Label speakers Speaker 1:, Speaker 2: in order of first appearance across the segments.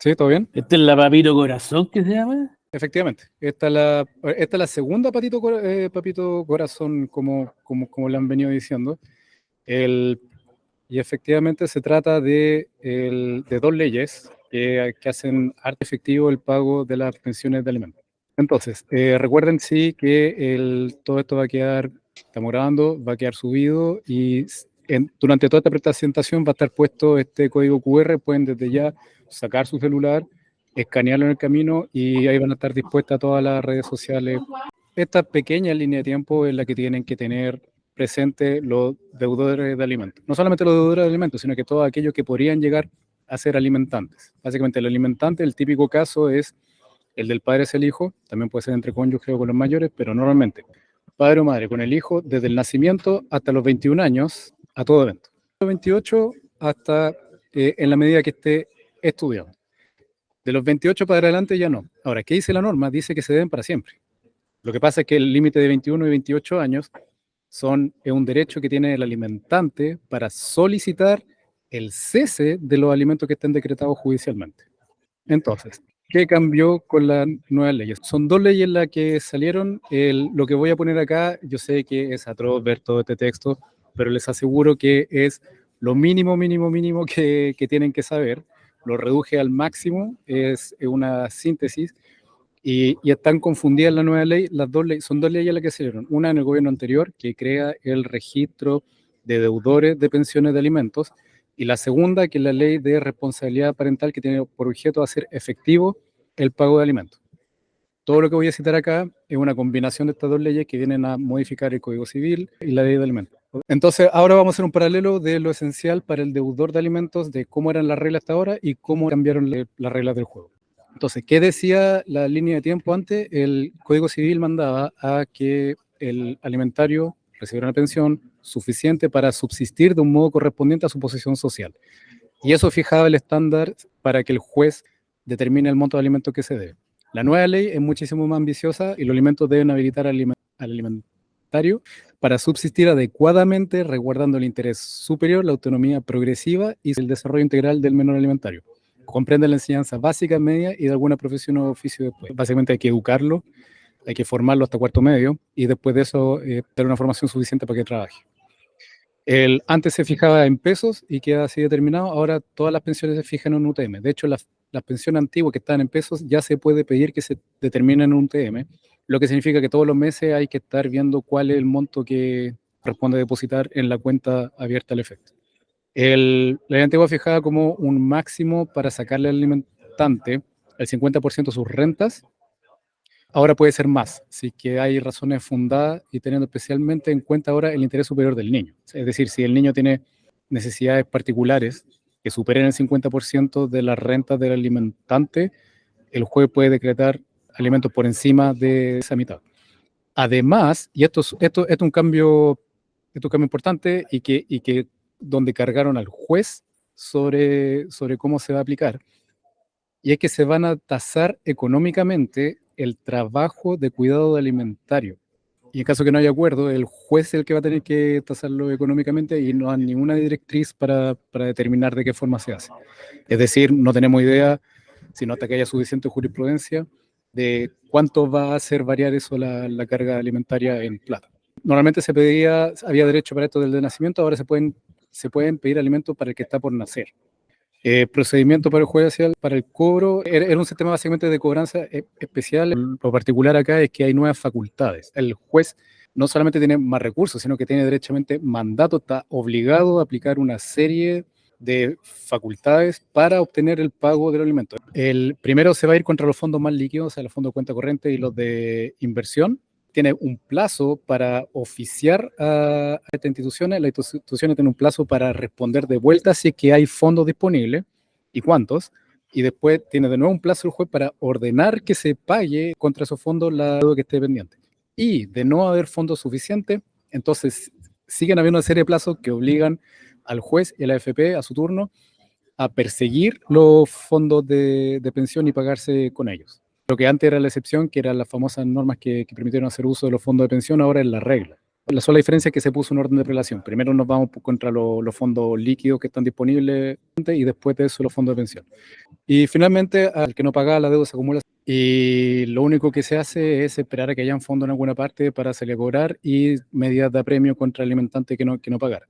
Speaker 1: ¿Sí? ¿Todo bien?
Speaker 2: ¿Esta es la Papito Corazón que se llama?
Speaker 1: Efectivamente. Esta es la segunda Papito Corazón, como le han venido diciendo. Y efectivamente se trata de dos leyes que hacen arte efectivo el pago de las pensiones de alimentos. Entonces, recuerden sí que todo esto va a quedar, estamos grabando, va a quedar subido y durante toda esta presentación va a estar puesto este código QR, pueden desde ya sacar su celular, escanearlo en el camino y ahí van a estar dispuestas todas las redes sociales. Esta pequeña línea de tiempo es la que tienen que tener presente los deudores de alimentos. No solamente los deudores de alimentos, sino que todos aquellos que podrían llegar a ser alimentantes. Básicamente el alimentante, el típico caso es el del padre hacia el hijo, también puede ser entre cónyuges o con los mayores, pero normalmente padre o madre con el hijo desde el nacimiento hasta los 21 años a todo evento. De los 28 hasta en la medida que esté estudiando. De los 28 para adelante ya no. Ahora, ¿qué dice la norma? Dice que se deben para siempre. Lo que pasa es que el límite de 21 y 28 años es un derecho que tiene el alimentante para solicitar el cese de los alimentos que estén decretados judicialmente. Entonces, ¿qué cambió con las nuevas leyes? Son dos leyes las que salieron. Lo que voy a poner acá, yo sé que es atroz ver todo este texto, pero les aseguro que es lo mínimo, mínimo, mínimo que tienen que saber. Lo reduje al máximo, es una síntesis. Y están confundidas en la nueva ley. Las dos leyes, son dos leyes las que salieron. Una en el gobierno anterior, que crea el registro de deudores de pensiones de alimentos, y la segunda, que es la ley de responsabilidad parental, que tiene por objeto hacer efectivo el pago de alimentos. Todo lo que voy a citar acá es una combinación de estas dos leyes que vienen a modificar el Código Civil y la ley de alimentos. Entonces, ahora vamos a hacer un paralelo de lo esencial para el deudor de alimentos, de cómo eran las reglas hasta ahora y cómo cambiaron las reglas del juego. Entonces, ¿qué decía la línea de tiempo antes? El Código Civil mandaba a que el alimentario recibiera una pensión suficiente para subsistir de un modo correspondiente a su posición social. Y eso fijaba el estándar para que el juez determine el monto de alimentos que se debe. La nueva ley es muchísimo más ambiciosa y los alimentos deben habilitar al alimentario para subsistir adecuadamente, resguardando el interés superior, la autonomía progresiva y el desarrollo integral del menor alimentario. Comprende la enseñanza básica, media y de alguna profesión o oficio después. Básicamente hay que educarlo, hay que formarlo hasta cuarto medio y después de eso tener una formación suficiente para que trabaje. Antes se fijaba en pesos y queda así determinado, ahora todas las pensiones se fijan en un UTM. De hecho, las pensiones antiguas que están en pesos ya se puede pedir que se determinen en un UTM, lo que significa que todos los meses hay que estar viendo cuál es el monto que corresponde depositar en la cuenta abierta al efecto. La ley antigua fijaba como un máximo para sacarle al alimentante el 50% de sus rentas. Ahora puede ser más, si que hay razones fundadas y teniendo especialmente en cuenta ahora el interés superior del niño. Es decir, si el niño tiene necesidades particulares que superen el 50% de las rentas del alimentante, el juez puede decretar alimentos por encima de esa mitad. Además, y esto es un cambio importante y que donde cargaron al juez sobre cómo se va a aplicar, y es que se van a tasar económicamente el trabajo de cuidado alimentario. Y en caso que no haya acuerdo, el juez es el que va a tener que tasarlo económicamente y no hay ninguna directriz para determinar de qué forma se hace. Es decir, no tenemos idea, sino hasta que haya suficiente jurisprudencia, de cuánto va a hacer variar eso la carga alimentaria en plata. Normalmente había derecho para esto del de nacimiento, ahora se pueden pedir alimentos para el que está por nacer. Procedimiento para el juez para el cobro, era un sistema básicamente de cobranza especial. Lo particular acá es que hay nuevas facultades. El juez no solamente tiene más recursos, sino que tiene derechamente mandato, está obligado a aplicar una serie de facultades para obtener el pago del alimento. El primero se va a ir contra los fondos más líquidos, o sea, los fondos de cuenta corriente y los de inversión. Tiene un plazo para oficiar a estas instituciones. Las instituciones tienen un plazo para responder de vuelta si es que hay fondos disponibles y cuántos. Y después tiene de nuevo un plazo el juez para ordenar que se pague contra esos fondos la deuda que esté pendiente. Y de no haber fondos suficientes, entonces siguen habiendo una serie de plazos que obligan al juez y a la AFP a su turno a perseguir los fondos de pensión y pagarse con ellos. Lo que antes era la excepción, que eran las famosas normas que permitieron hacer uso de los fondos de pensión, ahora es la regla. La sola diferencia es que se puso un orden de prelación. Primero nos vamos contra los fondos líquidos que están disponibles y después de eso los fondos de pensión. Y finalmente, al que no paga, la deuda se acumula y lo único que se hace es esperar a que haya un fondo en alguna parte para hacerle cobrar y medidas de apremio contra el alimentante que no pagara.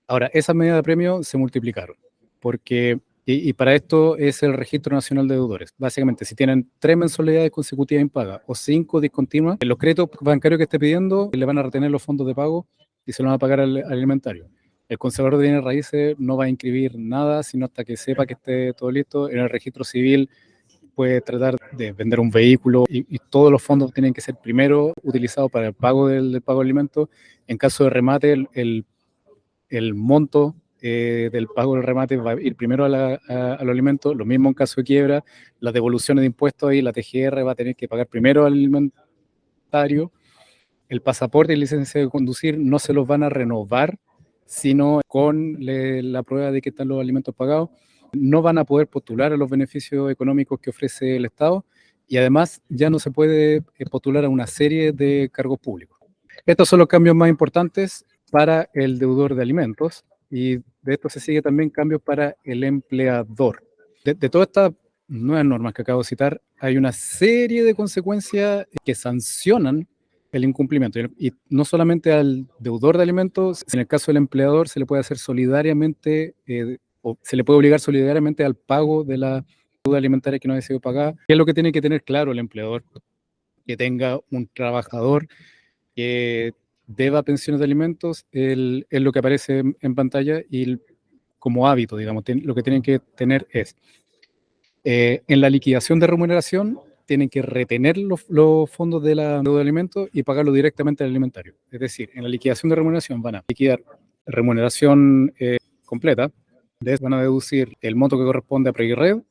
Speaker 1: Ahora, esas medidas de apremio se multiplicaron, porque, y para esto es el Registro Nacional de Deudores. Básicamente, si tienen 3 mensualidades consecutivas impagas o 5 discontinuas, los créditos bancarios que esté pidiendo le van a retener los fondos de pago y se lo van a pagar al alimentario. El conservador de bienes raíces no va a inscribir nada, sino hasta que sepa que esté todo listo. En el registro civil puede tratar de vender un vehículo y todos los fondos tienen que ser primero utilizados para el pago del pago de alimentos. En caso de remate, el monto del pago del remate va a ir primero a los alimentos. Lo mismo en caso de quiebra, las devoluciones de impuestos ahí, la TGR va a tener que pagar primero al alimentario. El pasaporte y licencia de conducir no se los van a renovar, sino con la prueba de que están los alimentos pagados. No van a poder postular a los beneficios económicos que ofrece el Estado y además ya no se puede postular a una serie de cargos públicos. Estos son los cambios más importantes para el deudor de alimentos y de esto se sigue también cambios para el empleador. De todas estas nuevas normas que acabo de citar, hay una serie de consecuencias que sancionan el incumplimiento. Y no solamente al deudor de alimentos, en el caso del empleador se le puede hacer solidariamente, o se le puede obligar solidariamente al pago de la deuda alimentaria que no ha sido pagada. ¿Qué es lo que tiene que tener claro el empleador? Que tenga un trabajador que deba pensiones de alimentos, es lo que aparece en pantalla y como hábito, digamos, lo que tienen que tener es, en la liquidación de remuneración, tienen que retener los fondos de la deuda de alimentos y pagarlo directamente al alimentario. Es decir, en la liquidación de remuneración van a liquidar remuneración completa, van a deducir el monto que corresponde a PreviRed,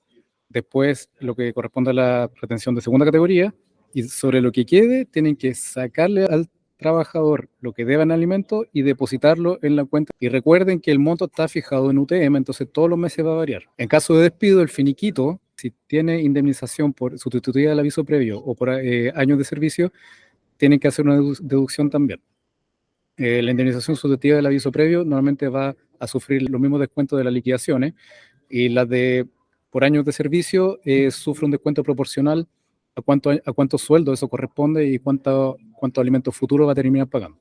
Speaker 1: después lo que corresponde a la retención de segunda categoría, y sobre lo que quede tienen que sacarle al trabajador lo que deban alimentos y depositarlo en la cuenta. Y recuerden que el monto está fijado en UTM, entonces todos los meses va a variar. En caso de despido, el finiquito, si tiene indemnización por sustitutiva del aviso previo o por años de servicio, tienen que hacer una deducción también. La indemnización sustitutiva del aviso previo normalmente va a sufrir los mismos descuentos de las liquidaciones y las de por años de servicio sufre un descuento proporcional a cuánto sueldo eso corresponde y cuánto alimentos futuros va a terminar pagando.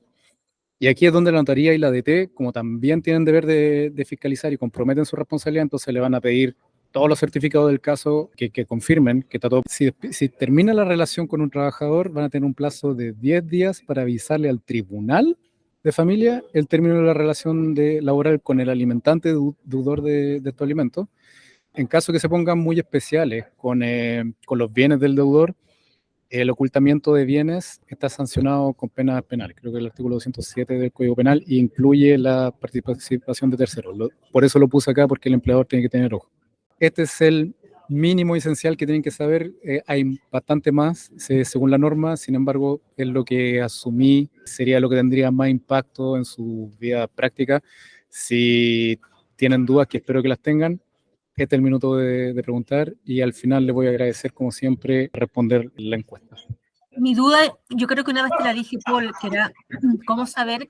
Speaker 1: Y aquí es donde la notaría y la DT, como también tienen deber de fiscalizar y comprometen su responsabilidad, entonces le van a pedir todos los certificados del caso que confirmen que está todo. Si termina la relación con un trabajador, van a tener un plazo de 10 días para avisarle al tribunal de familia el término de la relación laboral con el alimentante deudor de estos alimentos. En caso que se pongan muy especiales con los bienes del deudor, el ocultamiento de bienes está sancionado con penas penales. Creo que el artículo 207 del Código Penal incluye la participación de terceros. Por eso lo puse acá, porque el empleador tiene que tener ojo. Este es el mínimo esencial que tienen que saber. Hay bastante más según la norma, sin embargo, es lo que asumí sería lo que tendría más impacto en su vida práctica. Si tienen dudas, que espero que las tengan, este es el minuto de preguntar y al final les voy a agradecer, como siempre, responder la encuesta.
Speaker 3: Mi duda, yo creo que una vez te la dije, Paul, que era cómo saber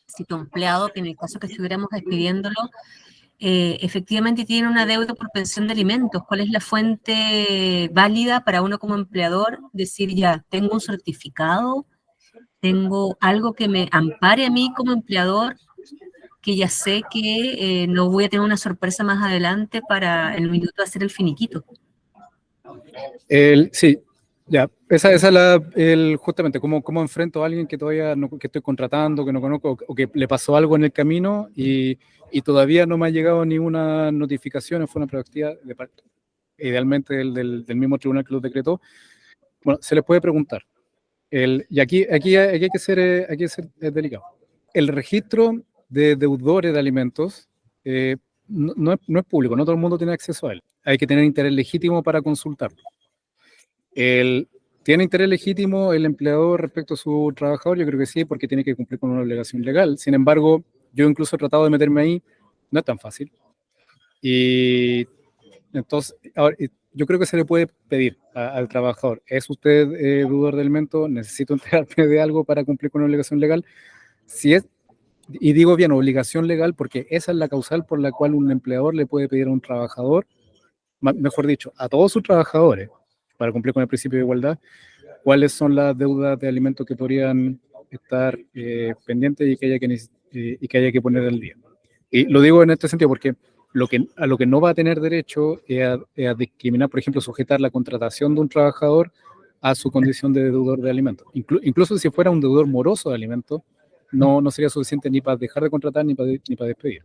Speaker 3: si tu empleado, que en el caso que estuviéramos despidiéndolo, efectivamente tiene una deuda por pensión de alimentos. ¿Cuál es la fuente válida para uno como empleador? Decir, ya, tengo un certificado, tengo algo que me ampare a mí como empleador, que ya sé que no voy a tener una sorpresa más adelante para el minuto de hacer el finiquito.
Speaker 1: Sí, ya, esa es justamente cómo enfrento a alguien que todavía que estoy contratando, que no conozco, o que le pasó algo en el camino y todavía no me ha llegado ninguna notificación, fue una proactiva de parte, idealmente del mismo tribunal que lo decretó. Bueno, se les puede preguntar. Y aquí hay que ser delicado. El registro de deudores de alimentos no es público, no todo el mundo tiene acceso a él. Hay que tener interés legítimo para consultarlo. ¿Tiene interés legítimo el empleador respecto a su trabajador? Yo creo que sí, porque tiene que cumplir con una obligación legal. Sin embargo, yo incluso he tratado de meterme ahí, no es tan fácil. Y entonces, ahora, yo creo que se le puede pedir al trabajador, ¿es usted deudor de alimentos? ¿Necesito enterarme de algo para cumplir con una obligación legal? si es, y digo bien, obligación legal, porque esa es la causal por la cual un empleador le puede pedir a un trabajador, mejor dicho, a todos sus trabajadores, para cumplir con el principio de igualdad, cuáles son las deudas de alimentos que podrían estar pendientes y que haya que poner al día. Y lo digo en este sentido porque a lo que no va a tener derecho es a discriminar, por ejemplo, sujetar la contratación de un trabajador a su condición de deudor de alimentos. Incluso si fuera un deudor moroso de alimentos, no sería suficiente ni para dejar de contratar ni para despedir.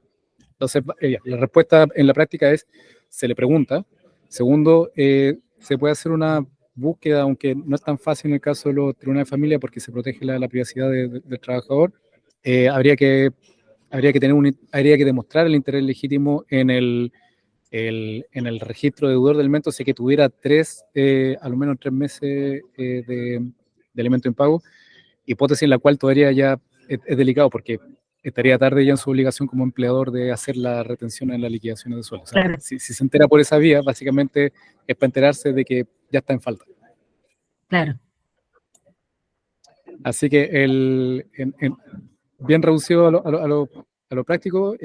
Speaker 1: Entonces, la respuesta en la práctica es, se le pregunta. Segundo, se puede hacer una búsqueda, aunque no es tan fácil en el caso de los tribunales de familia porque se protege la privacidad del trabajador. Habría que demostrar el interés legítimo en el registro de deudor de alimentos, si que tuviera al menos 3 meses de alimento en pago, hipótesis en la cual todavía ya es delicado porque estaría tarde ya en su obligación como empleador de hacer la retención en las liquidaciones de sueldo. O sea,
Speaker 3: Claro.
Speaker 1: si se entera por esa vía, básicamente es para enterarse de que ya está en falta.
Speaker 3: Claro.
Speaker 1: Así que bien reducido a lo práctico,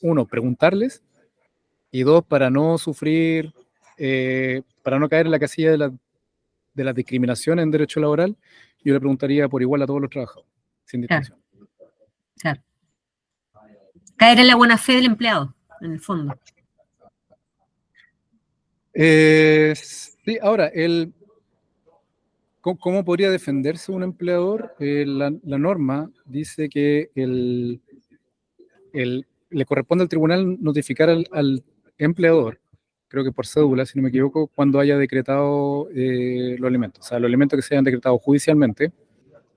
Speaker 1: uno, preguntarles, y dos, para no sufrir, para no caer en la casilla de la discriminación en derecho laboral, yo le preguntaría por igual a todos los trabajadores, sin distinción.
Speaker 3: Claro. Caer en la buena fe del empleado, en el fondo.
Speaker 1: Sí, ahora, ¿cómo podría defenderse un empleador? La norma dice que le corresponde al tribunal notificar al empleador, creo que por cédula, si no me equivoco, cuando haya decretado los alimentos. O sea, los alimentos que se hayan decretado judicialmente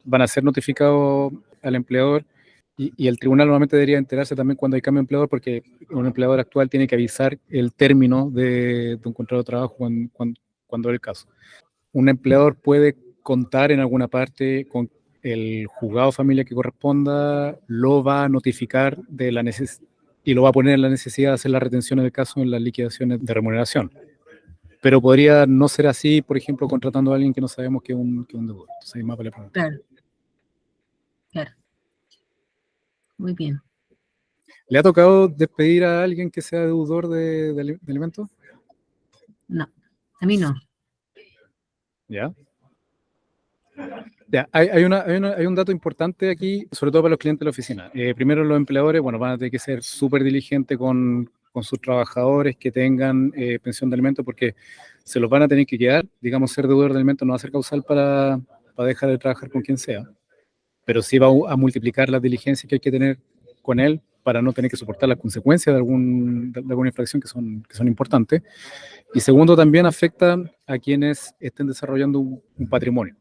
Speaker 1: van a ser notificados al empleador y el tribunal normalmente debería enterarse también cuando hay cambio de empleador, porque un empleador actual tiene que avisar el término de un contrato de trabajo cuando es el caso. Un empleador puede contar en alguna parte con el juzgado de familia que corresponda, lo va a notificar y lo va a poner en la necesidad de hacer la retención del caso en las liquidaciones de remuneración. Pero podría no ser así, por ejemplo, contratando a alguien que no sabemos que es un deudor. Entonces, hay más vale preguntar.
Speaker 3: Claro. Claro. Muy bien.
Speaker 1: ¿Le ha tocado despedir a alguien que sea deudor de alimentos?
Speaker 3: No, a mí no.
Speaker 1: ¿Ya? Ya, hay un dato importante aquí, sobre todo para los clientes de la oficina. Primero, los empleadores, bueno, van a tener que ser súper diligentes con sus trabajadores que tengan pensión de alimentos, porque se los van a tener que quedar. Digamos, ser deudor de alimentos no va a ser causal para dejar de trabajar con quien sea, pero sí va a multiplicar las diligencias que hay que tener con él para no tener que soportar las consecuencias de alguna infracción que son importantes. Y segundo, también afecta a quienes estén desarrollando un patrimonio.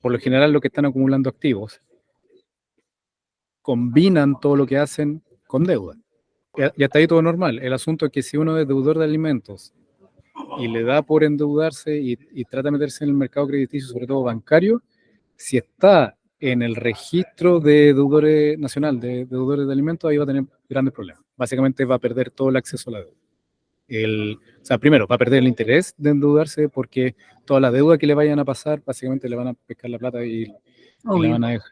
Speaker 1: Por lo general, los que están acumulando activos combinan todo lo que hacen con deuda. Y hasta ahí todo normal. El asunto es que si uno es deudor de alimentos y le da por endeudarse y trata de meterse en el mercado crediticio, sobre todo bancario, si está en el registro de deudores nacional, de deudores de alimentos, ahí va a tener grandes problemas. Básicamente va a perder todo el acceso a la deuda. O sea, primero, va a perder el interés de endeudarse porque toda la deuda que le vayan a pasar, básicamente le van a pescar la plata y le van a dejar.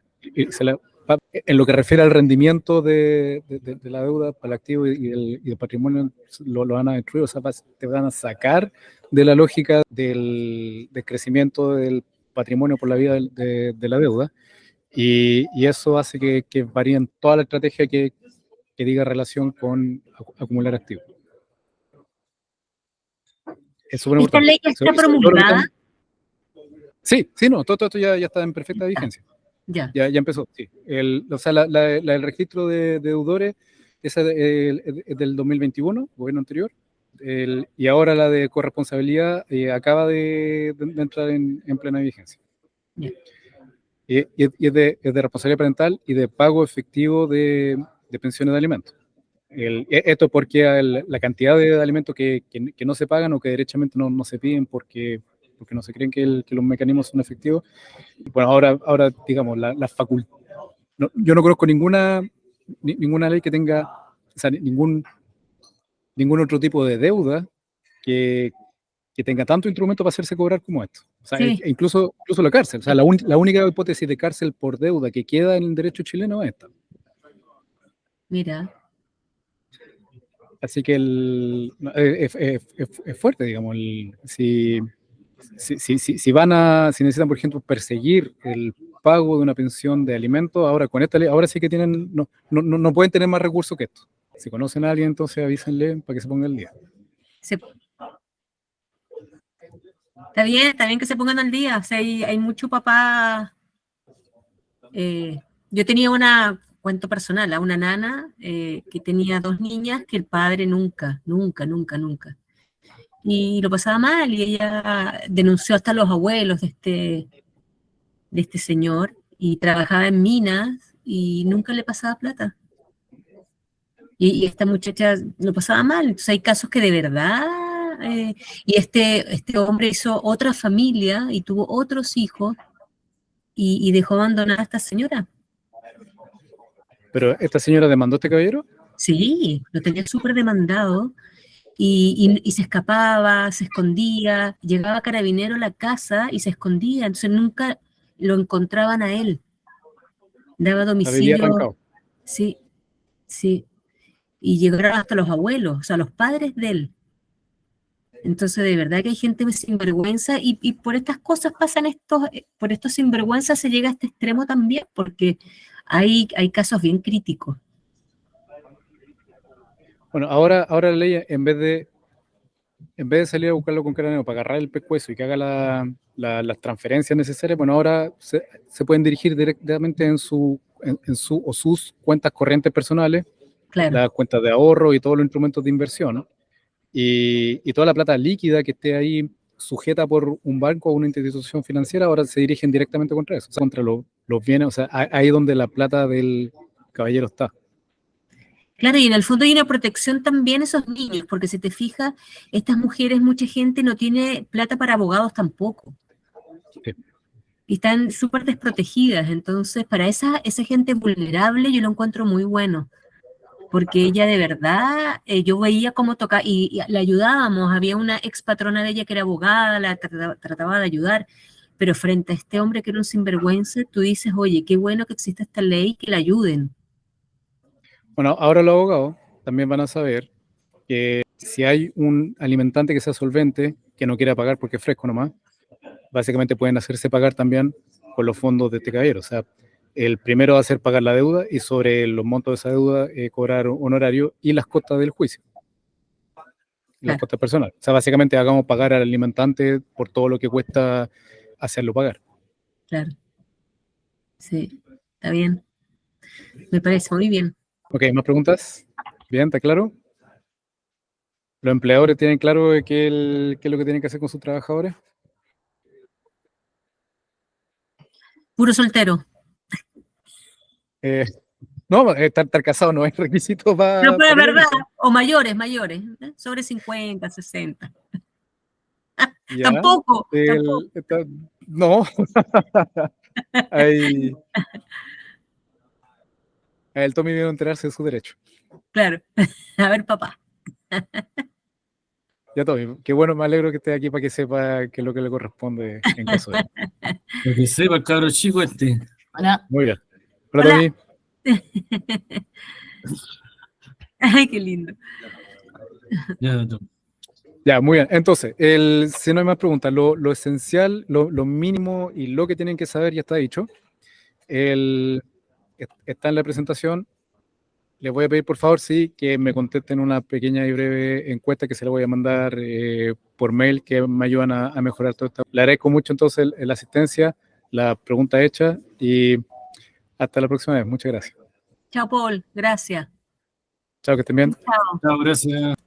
Speaker 1: En lo que refiere al rendimiento de la deuda para el activo y el patrimonio, lo van a destruir. O sea, te van a sacar de la lógica del crecimiento del patrimonio por la vía de la deuda. Y eso hace que varíen toda la estrategia que diga relación con acumular activos. Es súper
Speaker 3: ¿Esta
Speaker 1: importante.
Speaker 3: ley ya está promulgada?
Speaker 1: Sí, no, todo esto ya está en perfecta vigencia. Ya empezó, sí. O sea, el registro de deudores es del 2021, gobierno anterior, y ahora la de corresponsabilidad acaba de entrar en plena vigencia. Y es de responsabilidad parental y de pago efectivo de pensiones de alimentos. Esto porque la cantidad de alimentos que no se pagan o que derechamente no se piden porque no se creen que los mecanismos son efectivos. Bueno, ahora digamos, yo no conozco ninguna ley que tenga, o sea, ningún otro tipo de deuda que que tenga tanto instrumento para hacerse cobrar como esto. O sea,
Speaker 3: Sí.
Speaker 1: incluso la cárcel. O sea, la única hipótesis de cárcel por deuda que queda en el derecho chileno es esta.
Speaker 3: Mira,
Speaker 1: Así que es fuerte, digamos. Si necesitan, por ejemplo, perseguir el pago de una pensión de alimentos, ahora con esta ley, ahora sí que no pueden tener más recursos que esto. Si conocen a alguien, entonces avísenle para que se ponga al día.
Speaker 3: está bien que se pongan al día. O sea, hay mucho papá. Yo tenía cuento personal, una nana que tenía 2 niñas que el padre nunca. Y lo pasaba mal y ella denunció hasta a los abuelos de este señor y trabajaba en minas y nunca le pasaba plata. Y esta muchacha lo pasaba mal. Entonces hay casos que de verdad, y este hombre hizo otra familia y tuvo otros hijos y dejó abandonada a esta señora.
Speaker 1: ¿Pero esta señora demandó a este caballero?
Speaker 3: Sí, lo tenía súper demandado y se escapaba, se escondía, llegaba carabinero a la casa y se escondía, entonces nunca lo encontraban a él. Daba
Speaker 1: La bebía
Speaker 3: domicilio,
Speaker 1: arrancado.
Speaker 3: sí, sí. Y llegaron hasta los abuelos, o sea, los padres de él. Entonces, de verdad que hay gente sinvergüenza y por estas cosas pasan por estos sinvergüenzas se llega a este extremo también, porque hay casos bien críticos.
Speaker 1: Bueno, ahora la ley, en vez de salir a buscarlo con Carabineros para agarrar el pescuezo y que haga las transferencias necesarias, bueno, ahora se pueden dirigir directamente en su o sus cuentas corrientes personales,
Speaker 3: Claro,
Speaker 1: las cuentas de ahorro y todos los instrumentos de inversión, ¿no? Y toda la plata líquida que esté ahí sujeta por un banco o una institución financiera, ahora se dirigen directamente contra eso, o sea, contra los bienes, o sea, ahí donde la plata del caballero está.
Speaker 3: claro, y en el fondo hay una protección también a esos niños, porque si te fijas, estas mujeres, mucha gente no tiene plata para abogados tampoco.
Speaker 1: Sí.
Speaker 3: Y están súper desprotegidas, entonces para esa gente vulnerable yo lo encuentro muy bueno. Porque ella de verdad, yo veía cómo tocaba, y la ayudábamos, había una ex patrona de ella que era abogada, la trataba de ayudar, pero frente a este hombre que era un sinvergüenza, tú dices, oye, qué bueno que exista esta ley, que la ayuden.
Speaker 1: Bueno, ahora los abogados también van a saber que si hay un alimentante que sea solvente, que no quiera pagar porque es fresco nomás, básicamente pueden hacerse pagar también con los fondos de este caballero. O sea, el primero va a ser pagar la deuda y sobre los montos de esa deuda cobrar honorario y las costas del juicio. Las
Speaker 3: Claro,
Speaker 1: costas personales. O sea, básicamente hagamos pagar al alimentante por todo lo que cuesta hacerlo pagar.
Speaker 3: claro. Sí, está bien. Me parece muy bien.
Speaker 1: Ok, ¿más preguntas? Bien, ¿está claro? ¿Los empleadores tienen claro qué es lo que tienen que hacer con sus trabajadores?
Speaker 3: Puro soltero.
Speaker 1: No, estar casado no es requisito
Speaker 3: Pero
Speaker 1: para
Speaker 3: es verdad,
Speaker 1: permiso.
Speaker 3: o mayores, sobre 50, 60.
Speaker 1: Ya,
Speaker 3: Tampoco.
Speaker 1: no, ahí el Tommy vino a enterarse de su derecho.
Speaker 3: Claro. A ver, papá.
Speaker 1: Ya, Tommy, qué bueno, me alegro que esté aquí para que sepa qué es lo que le corresponde en caso de.
Speaker 2: Lo que sepa el cabro chico este. Hola.
Speaker 1: Muy bien. Hola,
Speaker 3: Hola.
Speaker 1: Tommy.
Speaker 3: Ay, qué lindo.
Speaker 2: Ya, tú.
Speaker 1: Ya, muy bien. Entonces, si no hay más preguntas, lo esencial, lo mínimo y lo que tienen que saber ya está dicho. Está en la presentación. Les voy a pedir, por favor, sí, que me contesten una pequeña y breve encuesta que se la voy a mandar por mail, que me ayudan a mejorar todo esto. Le agradezco mucho entonces la asistencia, la pregunta hecha y hasta la próxima vez. Muchas gracias.
Speaker 3: Chao, Paul. Gracias.
Speaker 1: Chao, que estén bien.
Speaker 3: Chao.
Speaker 2: Chao, gracias.